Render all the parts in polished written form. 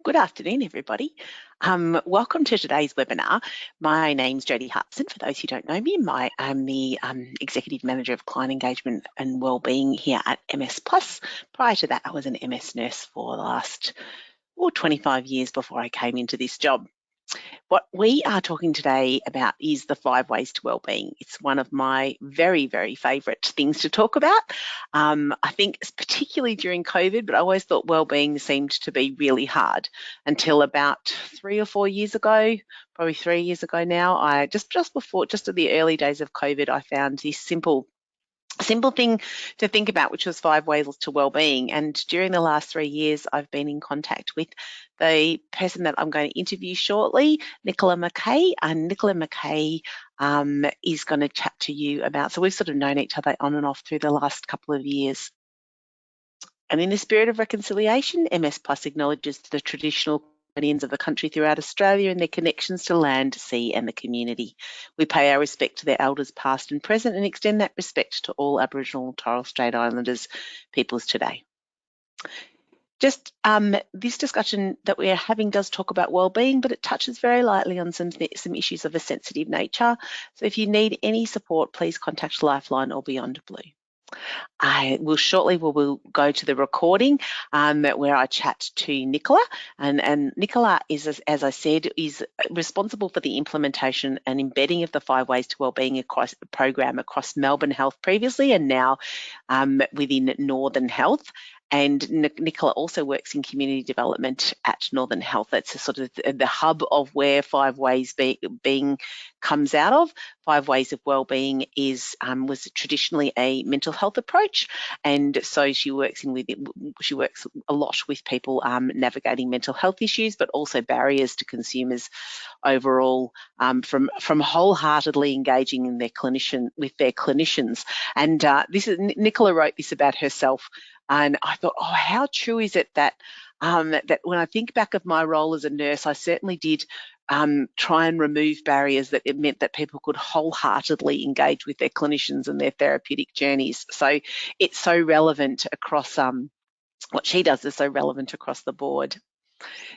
Good afternoon, everybody. Welcome to today's webinar. My name's Jodie Hudson. For those who don't know me, I'm the Executive Manager of Client Engagement and Wellbeing here at MS Plus. Prior to that, I was an MS nurse for the last 25 years before I came into this job. What we are talking today about is the 5 ways to wellbeing. It's one of my very, very favourite things to talk about. I think particularly during COVID, but I always thought wellbeing seemed to be really hard until about 3 or 4 years ago, probably 3 years ago now. I just at the early days of COVID, I found this simple thing to think about, which was 5 ways to wellbeing. And during the last 3 years, I've been in contact with the person that I'm going to interview shortly, Nicola McKay. And Nicola McKay is going to chat to you about, so we've sort of known each other on and off through the last couple of years. And in the spirit of reconciliation, MS Plus acknowledges the traditional custodians of the country throughout Australia and their connections to land, sea and the community. We pay our respect to their elders past and present and extend that respect to all Aboriginal and Torres Strait Islanders peoples today. Just this discussion that we're having does talk about wellbeing, but it touches very lightly on some issues of a sensitive nature. So if you need any support, please contact Lifeline or Beyond Blue. I will shortly, we'll go to the recording where I chat to Nicola. And Nicola is, as I said, is responsible for the implementation and embedding of the 5 ways to wellbeing program across Melbourne Health previously and now within Northern Health. And Nicola also works in community development at Northern Health. That's a sort of the hub of where 5 ways being comes out of. 5 ways of wellbeing was traditionally a mental health approach, and so she works a lot with people navigating mental health issues, but also barriers to consumers overall, from wholeheartedly engaging in with their clinicians. And Nicola wrote this about herself. And I thought, oh, how true is it that that when I think back of my role as a nurse, I certainly did try and remove barriers that it meant that people could wholeheartedly engage with their clinicians and their therapeutic journeys. So it's so relevant across, what she does is so relevant across the board.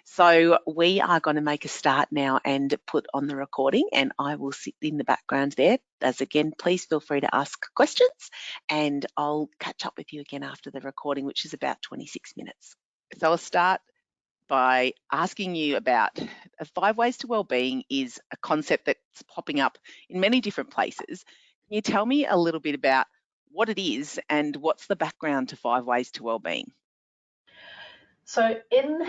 So we are going to make a start now and put on the recording, and I will sit in the background there. As again, please feel free to ask questions, and I'll catch up with you again after the recording, which is about 26 minutes. So I'll start by asking you about 5 ways to wellbeing is a concept that's popping up in many different places. Can you tell me a little bit about what it is and what's the background to 5 ways to wellbeing? So in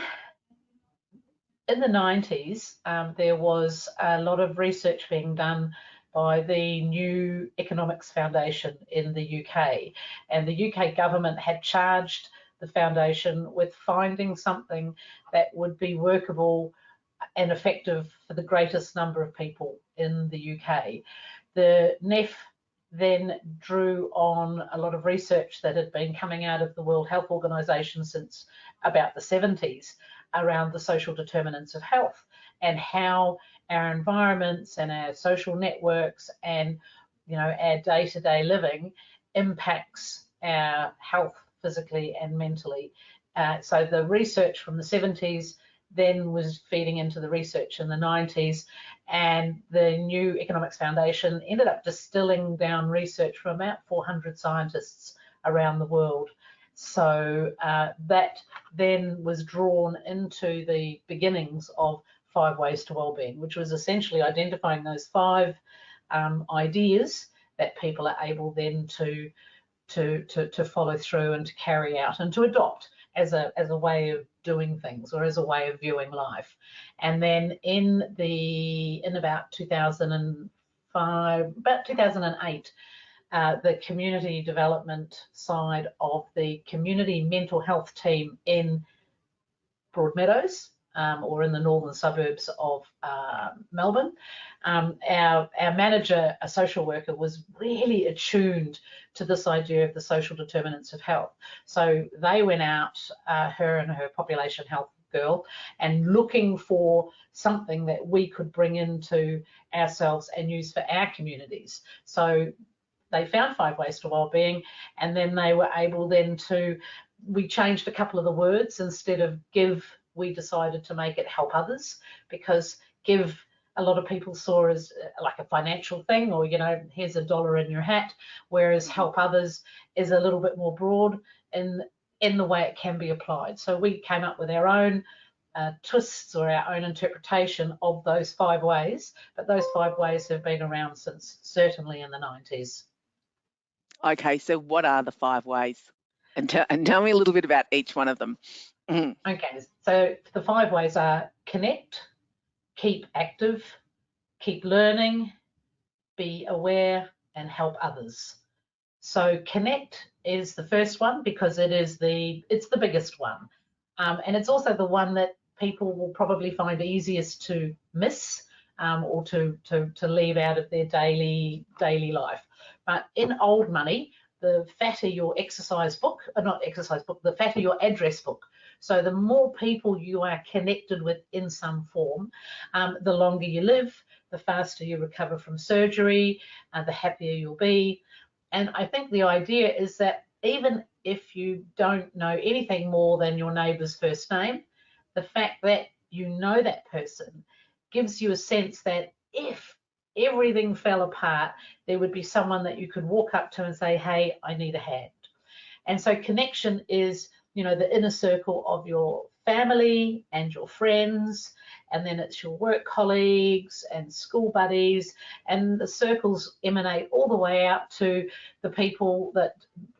the 90s, there was a lot of research being done by the New Economics Foundation in the UK. And the UK government had charged the foundation with finding something that would be workable and effective for the greatest number of people in the UK. The NEF then drew on a lot of research that had been coming out of the World Health Organization since about the 70s around the social determinants of health and how our environments and our social networks and our day-to-day living impacts our health physically and mentally. So the research from the 70s then was feeding into the research in the 90s, and the New Economics Foundation ended up distilling down research from about 400 scientists around the world. So that then was drawn into the beginnings of 5 ways to wellbeing, which was essentially identifying those 5 ideas that people are able then to follow through and to carry out and to adopt as a way of doing things or as a way of viewing life. And then in about 2005, about 2008, the community development side of the community mental health team in Broadmeadows, or in the northern suburbs of Melbourne. Our manager, a social worker, was really attuned to this idea of the social determinants of health. So they went out, her and her population health girl, and looking for something that we could bring into ourselves and use for our communities. So they found 5 ways to wellbeing, and then they were able then we changed a couple of the words. Instead of give, we decided to make it help others, because give, a lot of people saw as like a financial thing, or, you know, here's a dollar in your hat, whereas help others is a little bit more broad in the way it can be applied. So we came up with our own twists or our own interpretation of those 5 ways, but those 5 ways have been around since certainly in the 90s. Okay, so what are the 5 ways? And tell me a little bit about each one of them. Okay, so the 5 ways are connect, keep active, keep learning, be aware, and help others. So connect is the first one because it's the biggest one, and it's also the one that people will probably find easiest to miss, or to leave out of their daily life. But in old money, the fatter your exercise book, not exercise book, the fatter your address book. So the more people you are connected with in some form, the longer you live, the faster you recover from surgery, the happier you'll be. And I think the idea is that even if you don't know anything more than your neighbour's first name, the fact that you know that person gives you a sense that if everything fell apart, there would be someone that you could walk up to and say, hey, I need a hand. And so connection is, you know, the inner circle of your family and your friends, and then it's your work colleagues and school buddies, and the circles emanate all the way out to the people that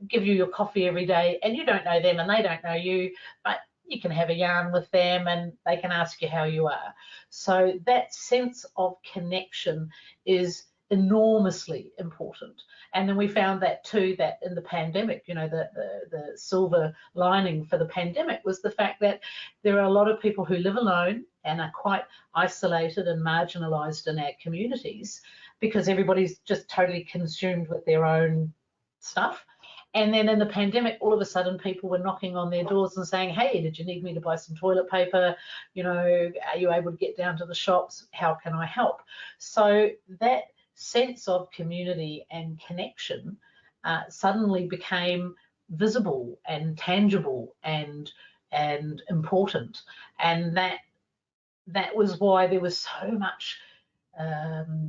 give you your coffee every day, and you don't know them and they don't know you, but you can have a yarn with them and they can ask you how you are. So that sense of connection is enormously important. And then we found that too, that in the pandemic, you know, the silver lining for the pandemic was the fact that there are a lot of people who live alone and are quite isolated and marginalized in our communities because everybody's just totally consumed with their own stuff. And then in the pandemic, all of a sudden people were knocking on their doors and saying, hey, did you need me to buy some toilet paper? You know, are you able to get down to the shops? How can I help? So that sense of community and connection suddenly became visible and tangible and important. And that was why there was so much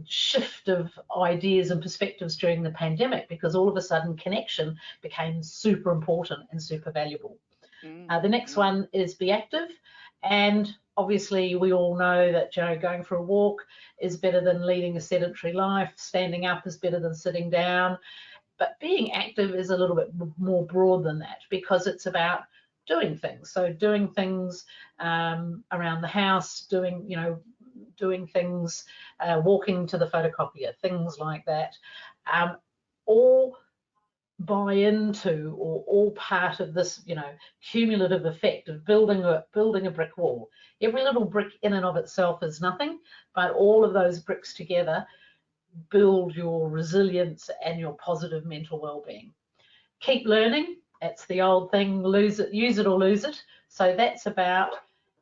shift of ideas and perspectives during the pandemic, because all of a sudden connection became super important and super valuable. The next one is be active, and obviously we all know that, you know, going for a walk is better than leading a sedentary life, standing up is better than sitting down, but being active is a little bit more broad than that, because it's about doing things. So doing things around the house, doing things, walking to the photocopier, things like that, all buy into or all part of this, you know, cumulative effect of building a brick wall. Every little brick in and of itself is nothing, but all of those bricks together build your resilience and your positive mental well-being. Keep learning. That's the old thing, use it or lose it. So that's about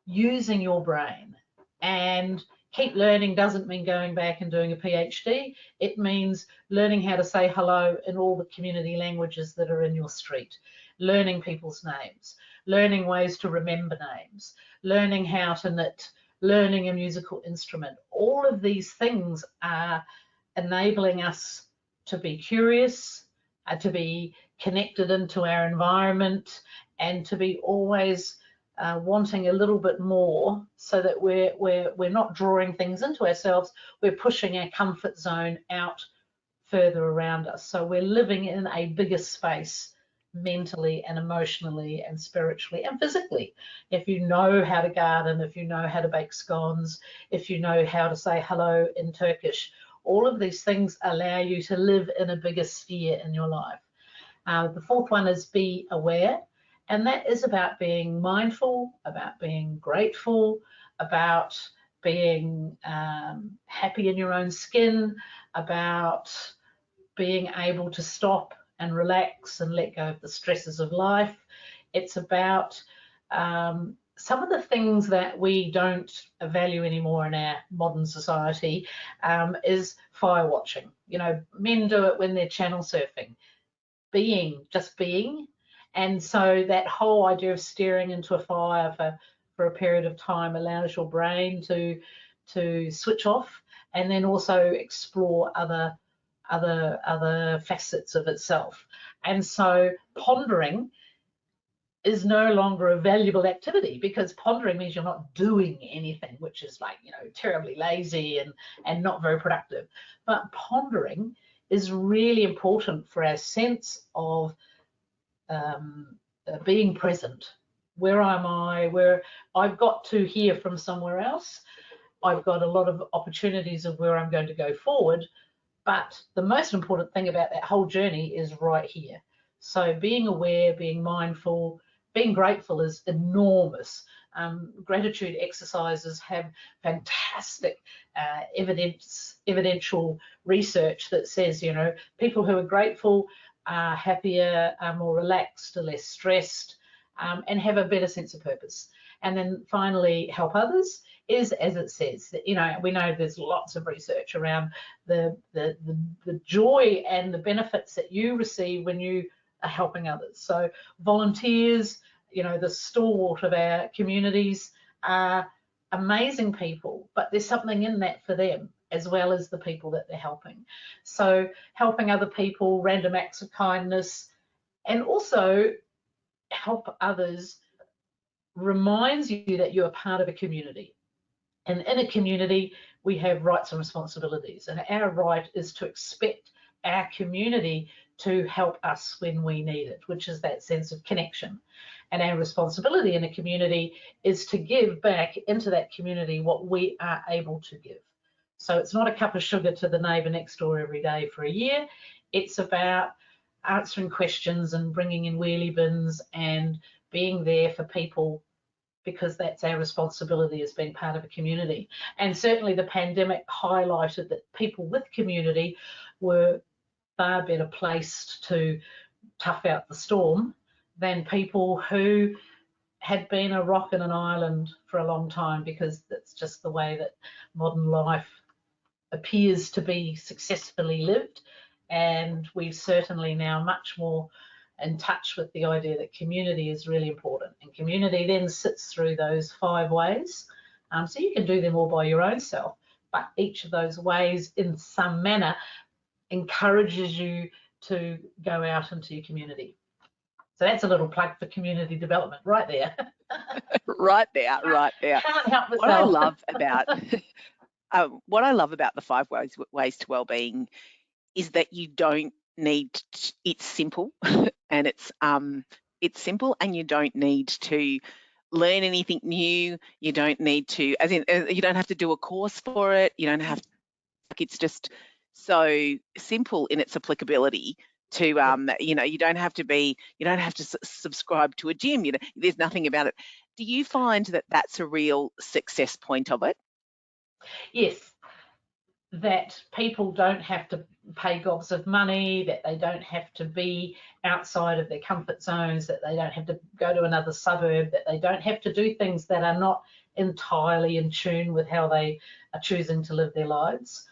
using your brain. And keep learning doesn't mean going back and doing a PhD. It means learning how to say hello in all the community languages that are in your street, learning people's names, learning ways to remember names, learning how to knit, learning a musical instrument. All of these things are enabling us to be curious, to be connected into our environment, and to be always wanting a little bit more, so that we're not drawing things into ourselves, we're pushing our comfort zone out further around us. So we're living in a bigger space mentally and emotionally and spiritually and physically. If you know how to garden, if you know how to bake scones, if you know how to say hello in Turkish, all of these things allow you to live in a bigger sphere in your life. The fourth one is be aware. And that is about being mindful, about being grateful, about being happy in your own skin, about being able to stop and relax and let go of the stresses of life. It's about some of the things that we don't value anymore in our modern society is fire watching. You know, men do it when they're channel surfing. Just being. And so that whole idea of staring into a fire for for a period of time allows your brain to switch off, and then also explore other facets of itself. And so pondering is no longer a valuable activity, because pondering means you're not doing anything, which is like, terribly lazy and not very productive. But pondering is really important for our sense of being present. Where am I? Where I've got to hear from somewhere else. I've got a lot of opportunities of where I'm going to go forward. But the most important thing about that whole journey is right here. So being aware, being mindful, being grateful is enormous. Gratitude exercises have fantastic evidential research that says, people who are grateful are happier, are more relaxed, are less stressed, and have a better sense of purpose. And then finally, help others is, as it says, we know there's lots of research around the joy and the benefits that you receive when you are helping others. So volunteers, the stalwart of our communities, are amazing people, but there's something in that for them as well as the people that they're helping. So helping other people, random acts of kindness, and also help others reminds you that you're part of a community. And in a community, we have rights and responsibilities. And our right is to expect our community to help us when we need it, which is that sense of connection. And our responsibility in a community is to give back into that community what we are able to give. So it's not a cup of sugar to the neighbour next door every day for a year. It's about answering questions and bringing in wheelie bins and being there for people, because that's our responsibility as being part of a community. And certainly the pandemic highlighted that people with community were far better placed to tough out the storm than people who had been a rock and an island for a long time, because that's just the way that modern life appears to be successfully lived. And we're certainly now much more in touch with the idea that community is really important. And community then sits through those 5 ways. So you can do them all by your own self, but each of those ways in some manner encourages you to go out into your community. So that's a little plug for community development right there. Right there. Can't help myself. What I love about the 5 ways to wellbeing is that you don't need it's simple and it's simple, and you don't need to learn anything new. You don't need to, as in, you don't have to do a course for it. You don't have to, it's just so simple in its applicability to you don't have to subscribe to a gym. There's nothing about it. Do you find that that's a real success point of it? Yes, that people don't have to pay gobs of money, that they don't have to be outside of their comfort zones, that they don't have to go to another suburb, that they don't have to do things that are not entirely in tune with how they are choosing to live their lives.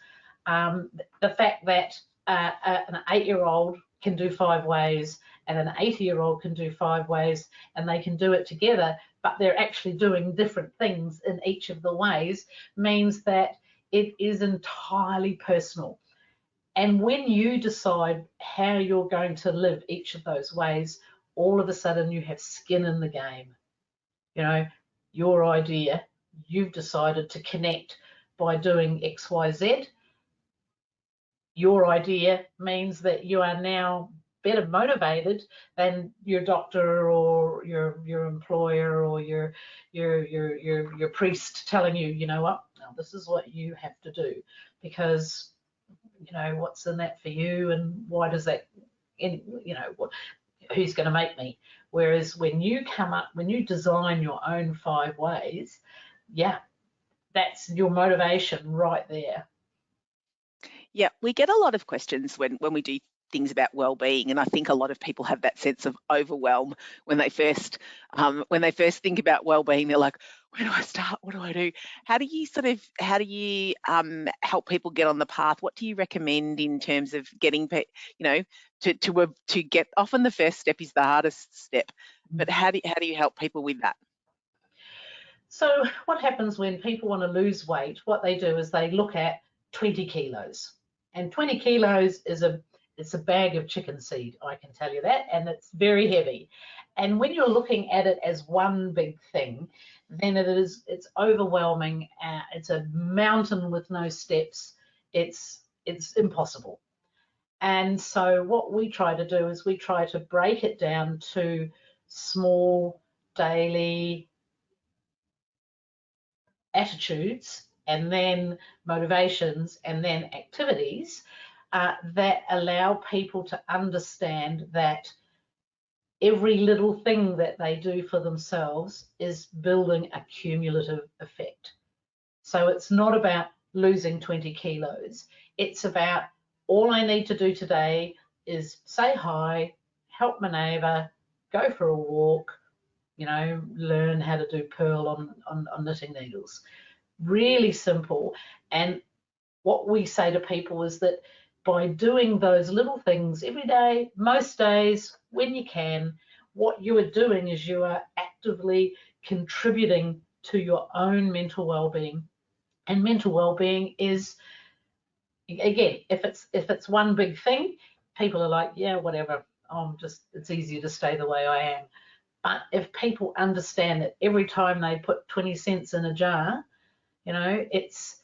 The fact that an 8-year-old can do 5 ways and an 80-year-old can do 5 ways, and they can do it together, but they're actually doing different things in each of the ways, means that it is entirely personal. And when you decide how you're going to live each of those ways, all of a sudden you have skin in the game. Your idea, you've decided to connect by doing X, Y, Z. Your idea means that you are now better motivated than your doctor or your employer or your priest telling you, what, now this is what you have to do, because what's in that for you, and why does that, who's going to make me? Whereas when you design your own 5 ways, that's your motivation right there. Yeah, we get a lot of questions when we do things about well-being, and I think a lot of people have that sense of overwhelm when they first think about well-being. They're like, where do I start? What do I do? How do you help people get on the path? What do you recommend in terms of getting to get? Often the first step is the hardest step, but how do you help people with that? So what happens when people want to lose weight? What they do is they look at 20 kilos. And 20 kilos is it's a bag of chicken seed, I can tell you that, and it's very heavy. And when you're looking at it as one big thing, then it's overwhelming. It's a mountain with no steps. It's impossible. And so what we try to do is we try to break it down to small daily attitudes and then motivations and then activities that allow people to understand that every little thing that they do for themselves is building a cumulative effect. So it's not about losing 20 kilos. It's about all I need to do today is say hi, help my neighbour, go for a walk, learn how to do purl on knitting needles. Really simple. And what we say to people is that by doing those little things every day, most days, when you can, what you are doing is you are actively contributing to your own mental well-being. And mental well-being is, again, if it's one big thing, people are like, yeah, whatever, it's easier to stay the way I am. But if people understand that every time they put 20 cents in a jar, it's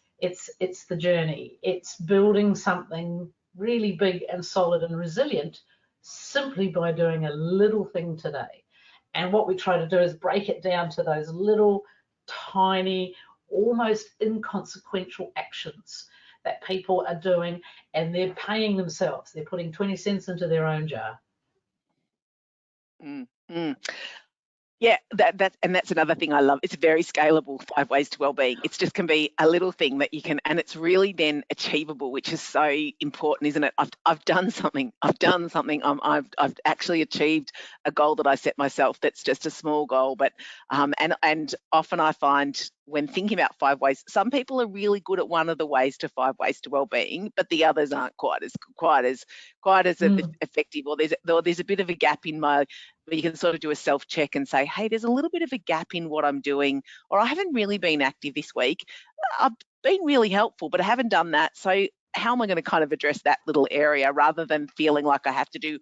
the journey. It's building something really big and solid and resilient simply by doing a little thing today. And what we try to do is break it down to those little, tiny, almost inconsequential actions that people are doing, and they're paying themselves. They're putting 20 cents into their own jar. Yeah, that's another thing I love. It's very scalable, 5 ways to wellbeing. It's just can be a little thing that you can, and it's really then achievable, which is so important, isn't it? I've done something. I've actually achieved a goal that I set myself. That's just a small goal, but and often I find when thinking about 5 ways, some people are really good at one of the ways to 5 ways to wellbeing, but the others aren't quite as effective, or there's a bit of a gap in my. Where you can sort of do a self-check and say, hey, there's a little bit of a gap in what I'm doing, or I haven't really been active this week. I've been really helpful, but I haven't done that. So how am I going to kind of address that little area rather than feeling like I have to do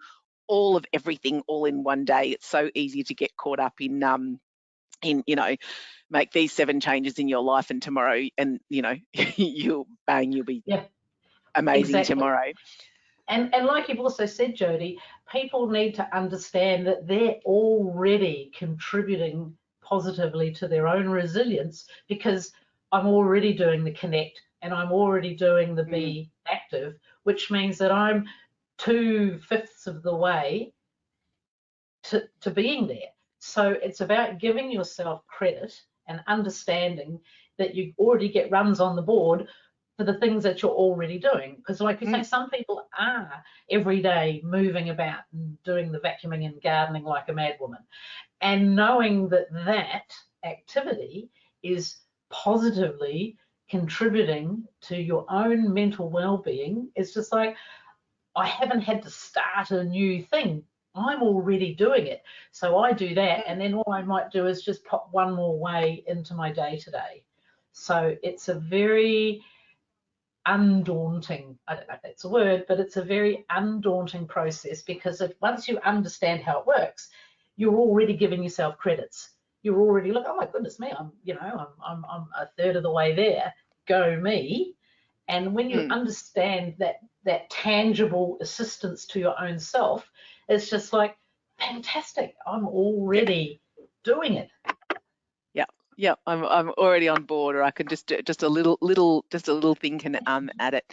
all of everything all in one day? It's so easy to get caught up in make these 7 changes in your life, and tomorrow, and you'll be amazing exactly. Tomorrow. And like you've also said, Jodie, people need to understand that they're already contributing positively to their own resilience, because I'm already doing the connect and I'm already doing the be active, which means that I'm 2/5 of the way to being there. So it's about giving yourself credit and understanding that you already get runs on the board for the things that you're already doing. Because like you say, some people are every day moving about and doing the vacuuming and gardening like a madwoman. And knowing that that activity is positively contributing to your own mental well-being, it's just like, I haven't had to start a new thing. I'm already doing it. So I do that, and then all I might do is just pop one more way into my day-to-day. So it's a very undaunting, I don't know if that's a word, but it's a very undaunting process, because once you understand how it works, you're already giving yourself credits. You're already oh my goodness me, I'm a third of the way there. Go me. And when you understand that tangible assistance to your own self, it's just like, fantastic, I'm already doing it. Yeah, I'm already on board, or I can just a little thing can add it.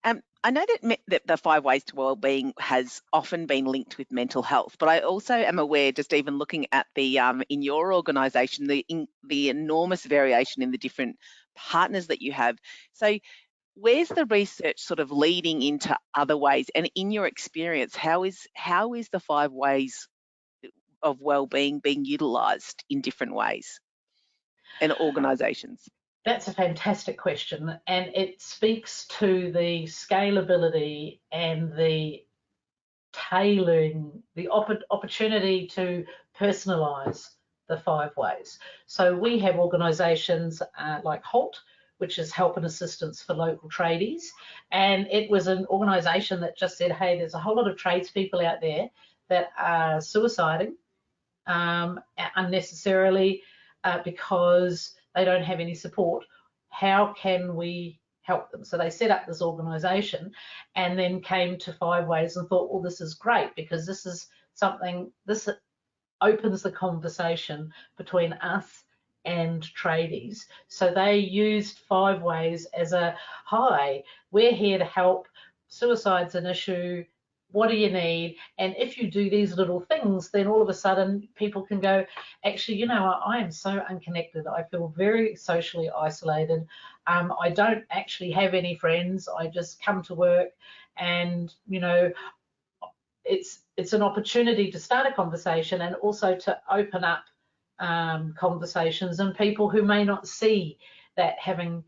I know that the 5 ways to wellbeing has often been linked with mental health, but I also am aware, just even looking at the in your organisation, the enormous variation in the different partners that you have. So where's the research sort of leading into other ways? And in your experience, how is the 5 ways of wellbeing being utilised in different ways in organisations? That's a fantastic question, and it speaks to the scalability and the tailoring, the opportunity to personalise the 5 ways. So we have organisations like HALT, which is help and assistance for local tradies. And it was an organisation that just said, hey, there's a whole lot of tradespeople out there that are suiciding unnecessarily because they don't have any support. How can we help them? So they set up this organisation and then came to 5 ways and thought, well, this is great because this is something, this opens the conversation between us and tradies. So they used 5 ways as a, hi, we're here to help, suicide's an issue, what do you need? And if you do these little things, then all of a sudden people can go, actually, you know, I am so unconnected. I feel very socially isolated. I don't actually have any friends. I just come to work and, you know, it's an opportunity to start a conversation and also to open up conversations, and people who may not see that having,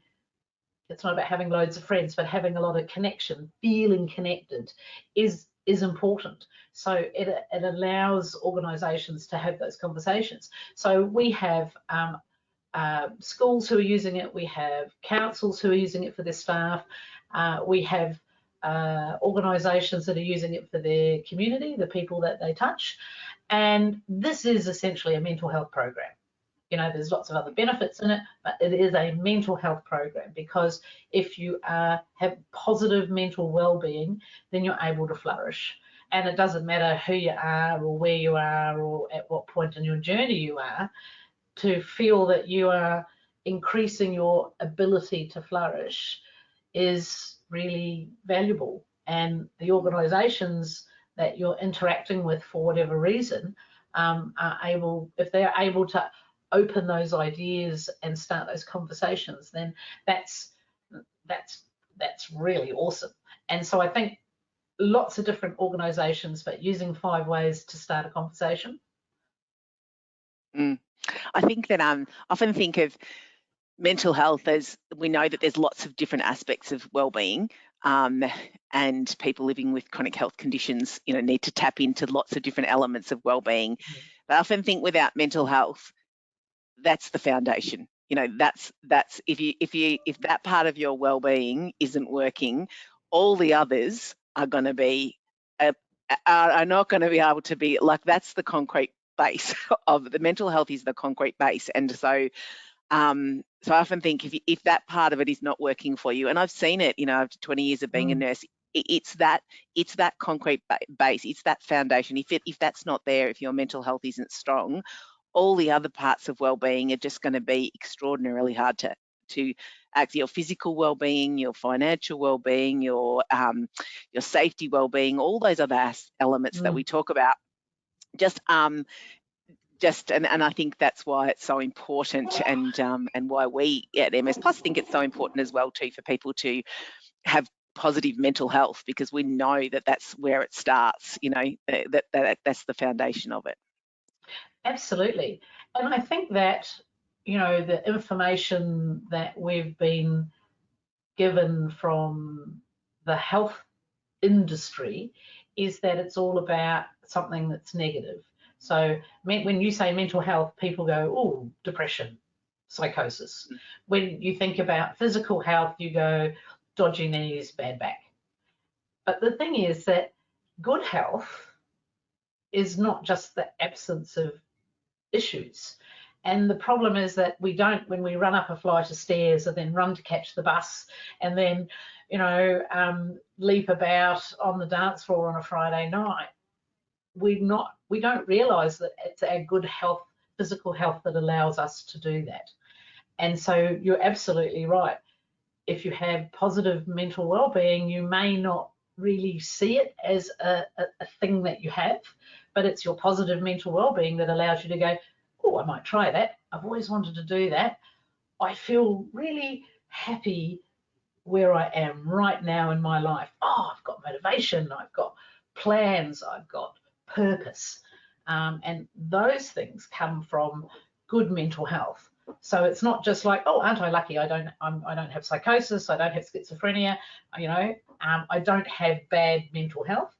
it's not about having loads of friends, but having a lot of connection, feeling connected is important. So it allows organisations to have those conversations. So we have schools who are using it, we have councils who are using it for their staff, we have organisations that are using it for their community, the people that they touch. And this is essentially a mental health program. You know, there's lots of other benefits in it, but it is a mental health program, because if you have positive mental well-being, then you're able to flourish. And it doesn't matter who you are or where you are or at what point in your journey you are, to feel that you are increasing your ability to flourish is really valuable. And the organisations that you're interacting with for whatever reason are able, if they're able to open those ideas and start those conversations, then that's really awesome. And so I think lots of different organisations, but using 5 ways to start a conversation. I think that I often think of mental health as, we know that there's lots of different aspects of well-being, and people living with chronic health conditions, you know, need to tap into lots of different elements of well-being. But I often think without mental health, that's the foundation. You know, that's if that part of your well-being isn't working, all the others are going to be are not going to be able to be like, that's the concrete base of the mental health, is the concrete base. And so so I often think if that part of it is not working for you, and I've seen it, you know, after 20 years of being a nurse, it's that concrete base, it's that foundation. If that's not there, if your mental health isn't strong, all the other parts of well-being are just going to be extraordinarily hard to act. Your physical well-being, your financial well-being, your safety well-being, all those other elements that we talk about, and I think that's why it's so important, and why we at MS Plus think it's so important as well too, for people to have positive mental health, because we know that that's where it starts. You know, that's the foundation of it. Absolutely. And I think that, you know, the information that we've been given from the health industry is that it's all about something that's negative. So when you say mental health, people go, oh, depression, psychosis. When you think about physical health, you go, dodgy knees, bad back. But the thing is that good health is not just the absence of issues. And the problem is that we don't, when we run up a flight of stairs and then run to catch the bus and then, you know, leap about on the dance floor on a Friday night, we don't realise that it's our good health, physical health, that allows us to do that. And so you're absolutely right. If you have positive mental well-being, you may not really see it as a thing that you have, but it's your positive mental well-being that allows you to go, oh, I might try that. I've always wanted to do that. I feel really happy where I am right now in my life. Oh, I've got motivation, I've got plans, I've got purpose. And those things come from good mental health. So it's not just like, oh, aren't I lucky? I don't have psychosis, I don't have schizophrenia, you know, I don't have bad mental health.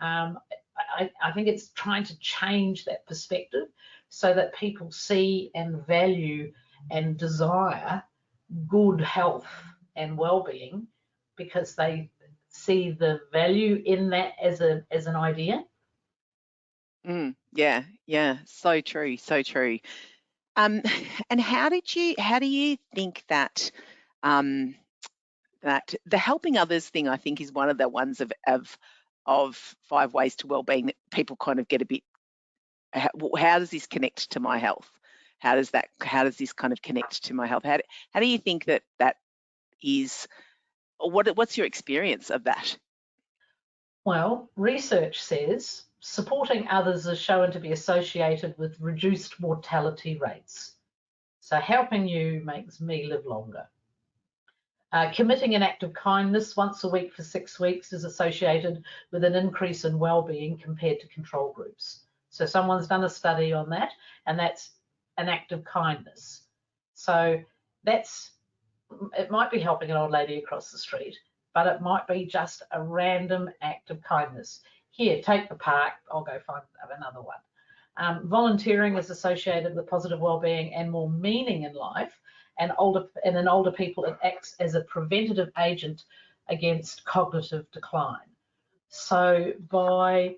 I think it's trying to change that perspective so that people see and value and desire good health and well-being because they see the value in that as an idea. Yeah, so true, so true. And how do you think that that the helping others thing, I think, is one of the ones of 5 ways to wellbeing that people kind of get a bit, how does this connect to my health? How does this kind of connect to my health? How do you think that is, or what's your experience of that? Well, research says supporting others is shown to be associated with reduced mortality rates. So helping you makes me live longer. Committing an act of kindness once a week for 6 weeks is associated with an increase in well-being compared to control groups. So someone's done a study on that, and that's an act of kindness. So it might be helping an old lady across the street, but it might be just a random act of kindness. Here, take the park, I'll go find another one. Volunteering is associated with positive well-being and more meaning in life, and in older people it acts as a preventative agent against cognitive decline. So by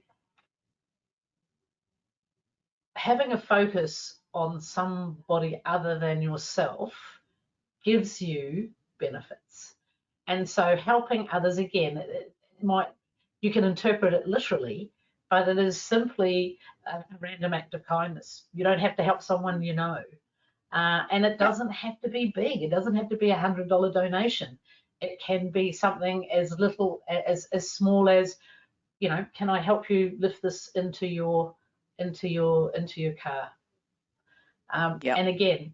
having a focus on somebody other than yourself gives you benefits. And so helping others, again, you can interpret it literally, but it is simply a random act of kindness. You don't have to help someone you know. And it doesn't have to be big. It doesn't have to be $100 donation. It can be something as little, as small as, can I help you lift this into your car? And again,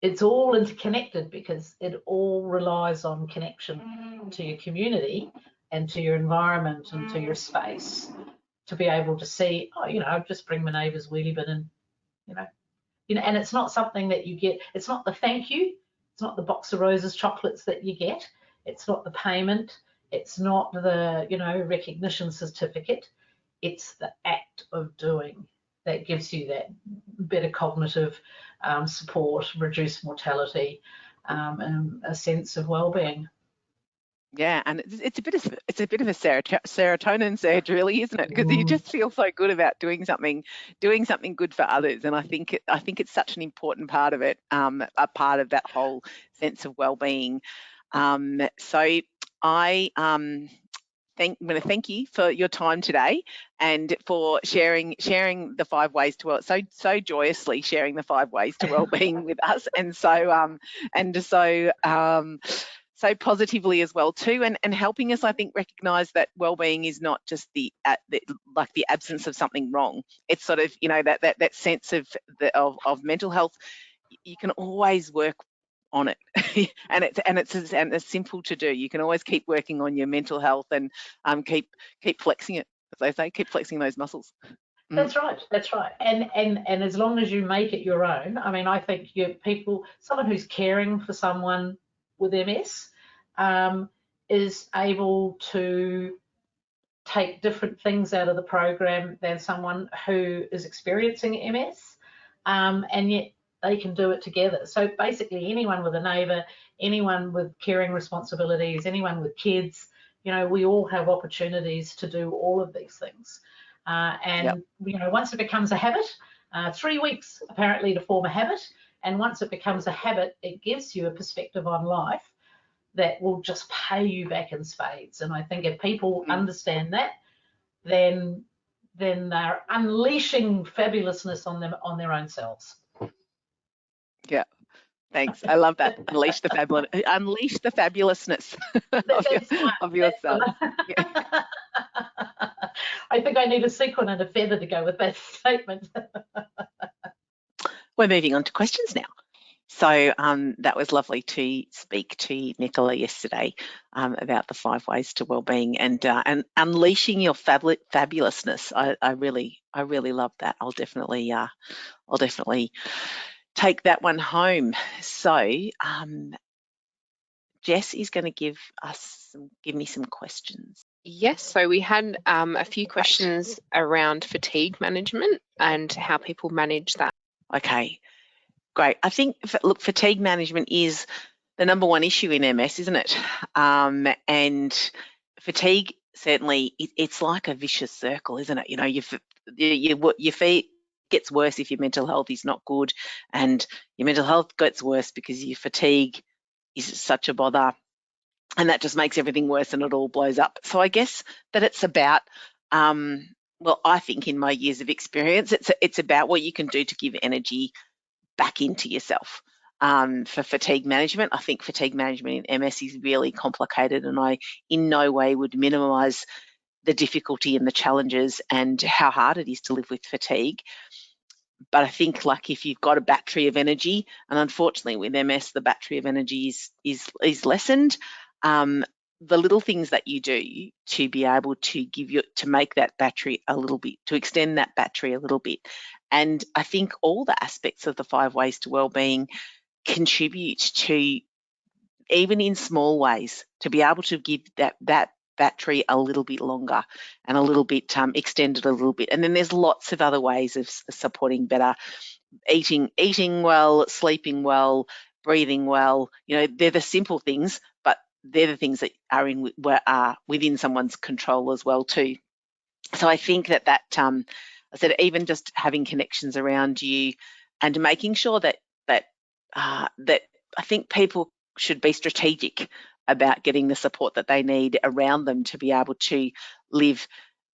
it's all interconnected because it all relies on connection to your community and to your environment and to your space to be able to see, I just bring my neighbour's wheelie bin in, and it's not something that you get. It's not the thank you. It's not the box of roses chocolates that you get. It's not the payment. It's not the, recognition certificate. It's the act of doing that gives you that better cognitive support, reduced mortality, and a sense of well-being. Yeah, and it's a bit of a serotonin surge, really, isn't it? Because you just feel so good about doing something good for others, and I think it's such an important part of it, a part of that whole sense of well-being. So I'm going to thank you for your time today and for sharing the 5 ways to so joyously sharing the 5 ways to wellbeing with us, and so positively as well too, and helping us, I think, recognise that wellbeing is not just the absence of something wrong. It's sort of, that sense of mental health. You can always work on it, and it's simple to do. You can always keep working on your mental health and keep flexing it, as they say, keep flexing those muscles. That's right. And as long as you make it your own, I mean, I think someone who's caring for someone with MS is able to take different things out of the program than someone who is experiencing MS, and yet they can do it together. So basically anyone with a neighbour, anyone with caring responsibilities, anyone with kids, we all have opportunities to do all of these things. Once it becomes a habit, 3 weeks apparently to form a habit, and once it becomes a habit, it gives you a perspective on life that will just pay you back in spades. And I think if people understand that, then they're unleashing fabulousness on their own selves. Yeah. Thanks. I love that. Unleash the fabulousness of yourself. Yeah. I think I need a sequin and a feather to go with that statement. We're moving on to questions now. So that was lovely to speak to Nicola yesterday about the 5 ways to wellbeing and unleashing your fabulousness. I really love that. I'll definitely take that one home. So Jess is going to give me some questions. Yes, so we had a few questions around fatigue management and how people manage that. Okay, great. I think, look, fatigue management is the number one issue in MS, isn't it? And fatigue, certainly, it's like a vicious circle, isn't it? You know, your feet gets worse if your mental health is not good, and your mental health gets worse because your fatigue is such a bother, and that just makes everything worse and it all blows up. So I guess that it's about, well, I think in my years of experience, it's about what you can do to give energy back into yourself. For fatigue management, I think fatigue management in MS is really complicated, and I in no way would minimise the difficulty and the challenges and how hard it is to live with fatigue. But I think, like, if you've got a battery of energy, and unfortunately with MS the battery of energy is lessened, the little things that you do to be able to make that battery a little bit, to extend that battery a little bit. And I think all the aspects of the 5 ways to wellbeing contribute to, even in small ways, to be able to give that battery a little bit longer and a little bit extended a little bit. And then there's lots of other ways of supporting better eating well, sleeping well, breathing well. You know, they're the simple things, but they're the things that are within someone's control as well too. So I think that I said, even just having connections around you and making sure that I think people should be strategic about getting the support that they need around them to be able to live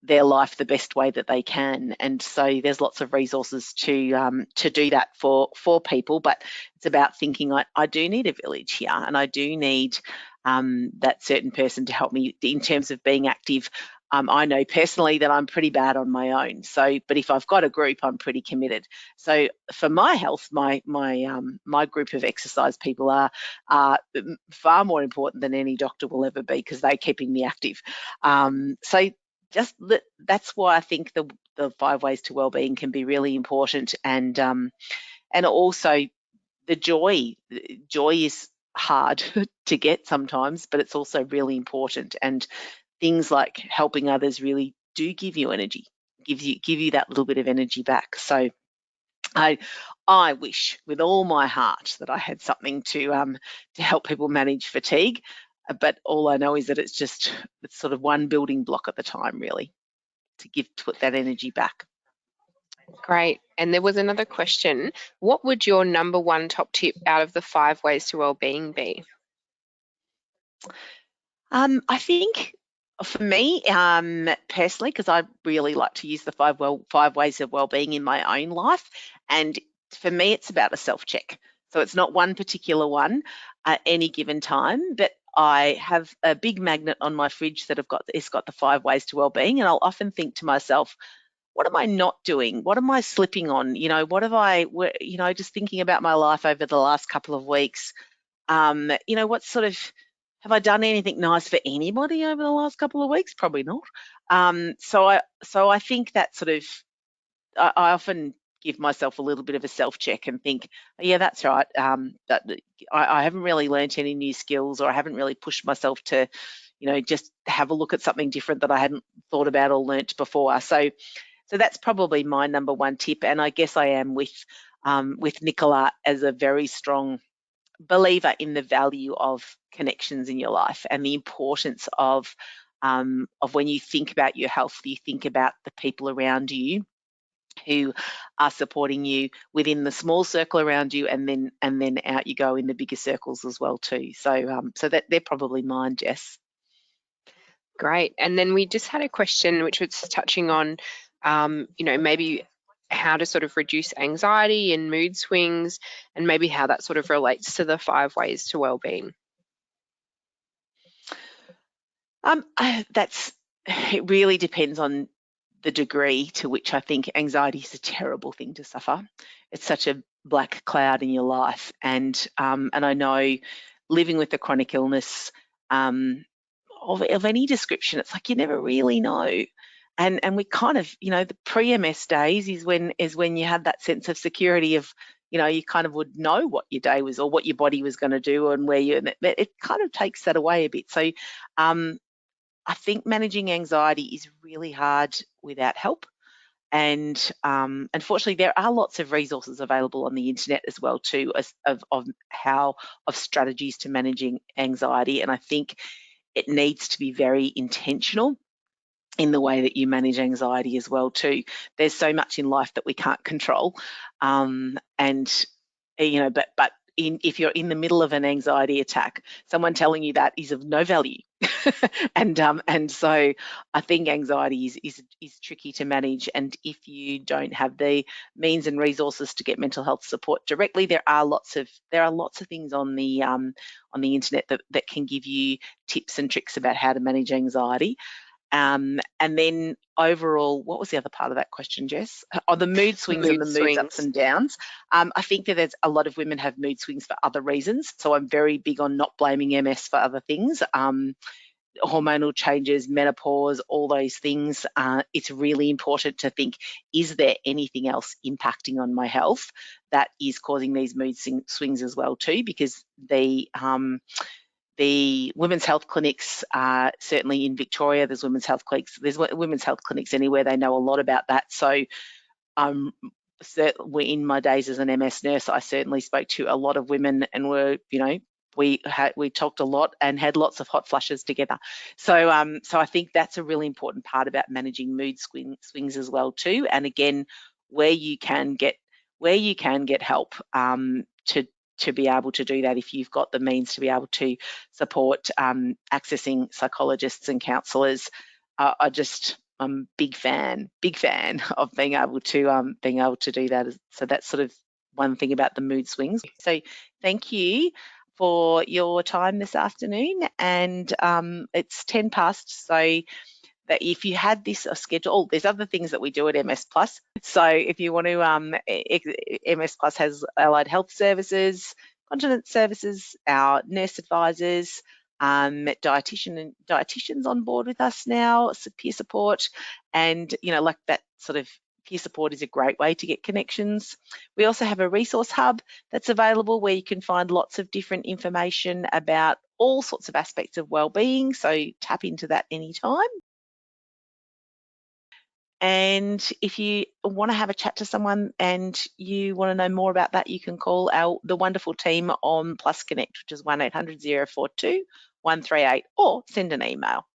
their life the best way that they can. And so there's lots of resources to do that for people, but it's about thinking, I do need a village here, and I do need that certain person to help me in terms of being active. I know personally that I'm pretty bad on my own. So, but if I've got a group, I'm pretty committed. So for my health, my group of exercise people are far more important than any doctor will ever be, because they're keeping me active. So just that's why I think the 5 ways to wellbeing can be really important, and also the joy is hard to get sometimes, but it's also really important. And things like helping others really do give you energy, give you that little bit of energy back. So I wish with all my heart that I had something to help people manage fatigue, but all I know is that it's sort of one building block at the time, really, to put that energy back. Great. And there was another question. What would your number one top tip out of the 5 ways to wellbeing be? I think for me, personally, because I really like to use the 5 ways of wellbeing in my own life, and for me, it's about a self-check. So it's not one particular one at any given time, but I have a big magnet on my fridge that it's got the 5 ways to wellbeing, and I'll often think to myself, what am I not doing? What am I slipping on? You know, what have I, you know, just thinking about my life over the last couple of weeks. You know, what sort of, have I done anything nice for anybody over the last couple of weeks? Probably not. So I think that sort of, I often give myself a little bit of a self-check and think, oh, yeah, that's right. That I haven't really learnt any new skills, or I haven't really pushed myself to, you know, just have a look at something different that I hadn't thought about or learnt before. So that's probably my number one tip. And I guess I am with Nicola as a very strong believer in the value of connections in your life, and the importance of when you think about your health, you think about the people around you who are supporting you within the small circle around you, and then out you go in the bigger circles as well too. So that they're probably mine, Jess. Great. And then we just had a question which was touching on, you know, maybe how to sort of reduce anxiety and mood swings, and maybe how that sort of relates to the 5 ways to wellbeing. It really depends on the degree to which I think anxiety is a terrible thing to suffer. It's such a black cloud in your life, and I know living with a chronic illness of any description, it's like you never really know. And we kind of, you know, the pre-MS days is when you had that sense of security of, you know, you kind of would know what your day was or what your body was going to do and where you, and it kind of takes that away a bit. So I think managing anxiety is really hard without help. And unfortunately, there are lots of resources available on the internet as well too, of strategies to managing anxiety. And I think it needs to be very intentional in the way that you manage anxiety as well too. There's so much in life that we can't control, and you know, but if you're in the middle of an anxiety attack, someone telling you that is of no value. and so I think anxiety is tricky to manage, and if you don't have the means and resources to get mental health support directly, there are lots of things on the internet that can give you tips and tricks about how to manage anxiety. And then overall, what was the other part of that question, Jess? Oh, the mood swings and the moods ups and downs. I think that there's a lot of women have mood swings for other reasons. So I'm very big on not blaming MS for other things. Hormonal changes, menopause, all those things. It's really important to think, is there anything else impacting on my health that is causing these mood swings as well too? Because the women's health clinics, certainly in Victoria, there's women's health clinics. There's women's health clinics anywhere. They know a lot about that. So in my days as an MS nurse, I certainly spoke to a lot of women, and we talked a lot and had lots of hot flushes together. So I think that's a really important part about managing mood swings as well too. And again, where you can get help to be able to do that, if you've got the means to be able to support accessing psychologists and counsellors. I'm a big fan of being able to do that. So that's sort of one thing about the mood swings. So thank you for your time this afternoon, and it's 10 past, so that if you had this schedule, there's other things that we do at MS Plus. So if you want to, MS Plus has allied health services, continence services, our nurse advisors, dietitians on board with us now, peer support, and like that sort of peer support is a great way to get connections. We also have a resource hub that's available where you can find lots of different information about all sorts of aspects of wellbeing, so tap into that anytime. And if you want to have a chat to someone and you want to know more about that, you can call the wonderful team on Plus Connect, which is 1800 042 138, or send an email.